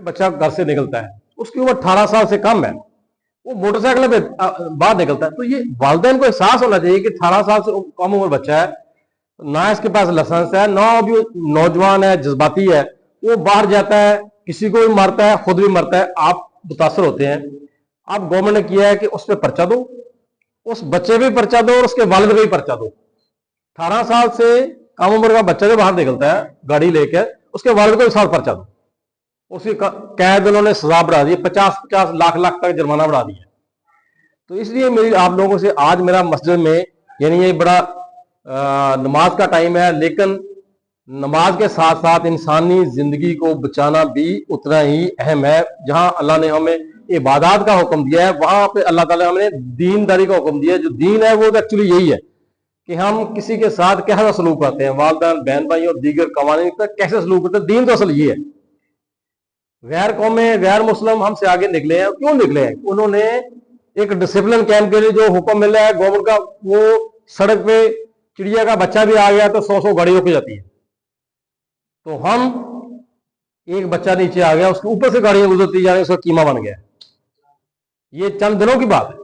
बच्चा घर से निकलता है, उसकी उम्र 18 साल से कम है, वो मोटरसाइकिल पे बाहर निकलता है, तो ये वालिदैन को एहसास होना चाहिए कि 18 साल से कम उम्र बच्चा है, ना इसके पास लाइसेंस है, ना अभी नौजवान है, जज्बाती है, वो बाहर जाता है, किसी को भी मारता है, खुद भी मरता है, आप मुतासर होते हैं। अब गवर्नमेंट ने किया है कि उस पर पर्चा दो, उस बच्चे पे पर्चा दो और उसके वालिद पे भी पर्चा दो। 18 साल से कम उम्र का बच्चा जो बाहर निकलता है गाड़ी लेकर, उसके वालिद को भी साथ पर्चा दो, उसकी कैद उन्होंने सजा बढ़ा दी, 50-50 लाख तक जुर्माना बढ़ा दिया। तो इसलिए मेरी आप लोगों से आज मेरा मस्जिद में, यानी ये बड़ा नमाज का टाइम है, लेकिन नमाज के साथ साथ इंसानी जिंदगी को बचाना भी उतना ही अहम है। जहां अल्लाह ने हमें इबादत का हुक्म दिया है, वहां पे अल्लाह ताला हमें दीनदारी का हुक्म दिया है। जो दीन है वो तो एक्चुअली यही है कि हम किसी के साथ कैसा सलूक करते हैं, वालिदैन, बहन भाई और दीगर कवानीन पर कैसे सलूक करते हैं। दीन तो असल ये है। गैर कौमें, गैर मुस्लिम हमसे आगे निकले हैं, क्यों निकले हैं? उन्होंने एक डिसिप्लिन कैंप के लिए जो हुक्म मिला है गवर्नमेंट का, वो सड़क पे चिड़िया का बच्चा भी आ गया तो 100 गाड़ियों की जाती है, तो हम एक बच्चा नीचे आ गया, उसके ऊपर से गाड़ियां गुजरती जा रही, उसका कीमा बन गया। ये चंद दिनों की बात है,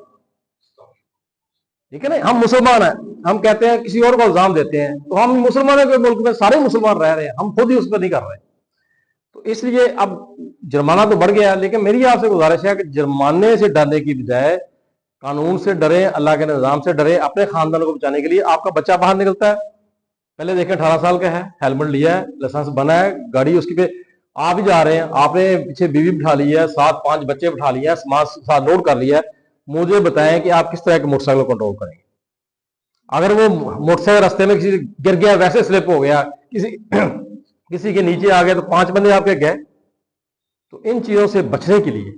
ठीक है ना। हम मुसलमान हैं, हम कहते हैं किसी और को इल्जाम देते हैं, तो हम मुसलमानों के मुल्क में सारे मुसलमान रह रहे हैं, हम खुद ही उस पर नहीं कर रहे। तो इसलिए अब जुर्माना तो बढ़ गया, लेकिन मेरी आपसे गुजारिश है कि जुर्माने से डरने की बजाय कानून से डरे, अल्लाह के निज़ाम से डरे। अपने खानदान को बचाने के लिए आपका बच्चा बाहर निकलता है, पहले देखें 18 साल का है, हेलमेट लिया है, लाइसेंस बना है, गाड़ी उसकी पे आप ही जा रहे हैं, आपने पीछे बीवी बिठा ली है, 7-5 बच्चे बिठा लिए हैं, सामान साथ लोड कर लिया है, मुझे बताएं कि आप किस तरह के मोटरसाइकिल कंट्रोल करेंगे। अगर वो मोटरसाइकिल रास्ते में किसी गिर गया, वैसे स्लिप हो गया, किसी के नीचे आ गया, तो 5 बंदे आपके गए। तो इन चीज़ों से बचने के लिए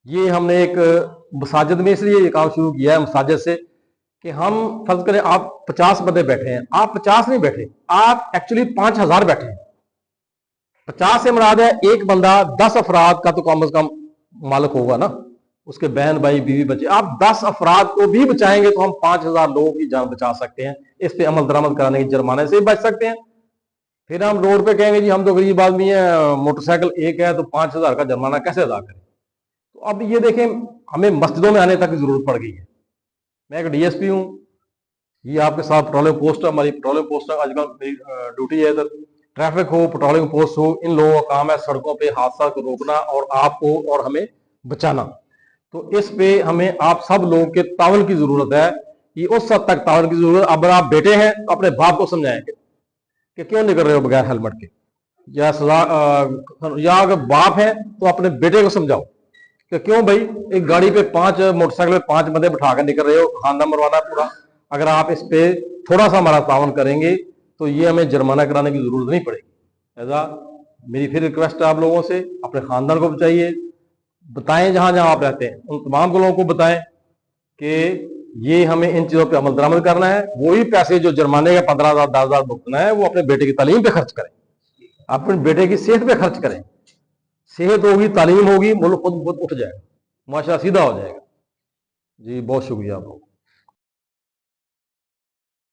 ये हमने एक मसाजिद में इसलिए ये काम शुरू किया है, मसाजिद से, कि हम फर्ज करें आप 50 बंदे बैठे हैं, आप 50 नहीं बैठे, आप एक्चुअली 5000 बैठे हैं। 50 से मुराद है एक बंदा 10 अफराद का तो कम से कम मालिक होगा ना, उसके बहन भाई बीवी बच्चे। आप 10 अफराद को भी बचाएंगे तो हम 5000 लोगों की जान बचा सकते हैं। इस पे अमल दरामद कराने के जुर्माने से भी बच सकते हैं। फिर हम रोड पे कहेंगे जी हम तो गरीब आदमी है, मोटरसाइकिल एक है, तो 5000 का जुर्माना कैसे अदा करें? तो अब ये देखें, हमें मस्जिदों में आने तक की जरूरत पड़ गई है। मैं एक DSP हूँ, ये आपके साथ पेट्रोलिंग पोस्ट है, हमारी पेट्रोलिंग पोस्ट है, आजकल मेरी ड्यूटी है इधर। ट्रैफिक हो, पेट्रोलिंग पोस्ट हो, इन लोगों का काम है सड़कों पे हादसा को रोकना और आपको और हमें बचाना। तो इस पे हमें आप सब लोगों के तावन की जरूरत है। ये उस हद तक तावन की जरूरत, अब आप बेटे हैं तो अपने बाप को समझाएं कि क्यों निकल रहे हो बगैर हेलमेट के, या सजा, या अगर बाप है तो अपने बेटे को समझाओ कि क्यों भाई एक गाड़ी पे 5 मोटरसाइकिल पे 5 बंदे बिठा कर निकल रहे हो, खानदान मरवाना पूरा। अगर आप इस पे थोड़ा सा हमारा तावन करेंगे तो ये हमें जुर्माना कराने की जरूरत नहीं पड़ेगी। ऐसा मेरी फिर रिक्वेस्ट है आप लोगों से, अपने खानदान को बचाइए, बताएं जहां जहां आप रहते हैं उन तमाम लोगों को बताएं कि ये हमें इन चीजों पे अमल दरामद करना है। वही पैसे जो जुर्माने का 15,000 10,000 भुगतना है, वो अपने बेटे की तालीम पे खर्च करें, अपने बेटे की सेहत पे खर्च करें। सेहत होगी, तालीम होगी, मुल्क खुद उठ जाएगा, माशा सीधा हो जाएगा। जी बहुत शुक्रिया आप लोग।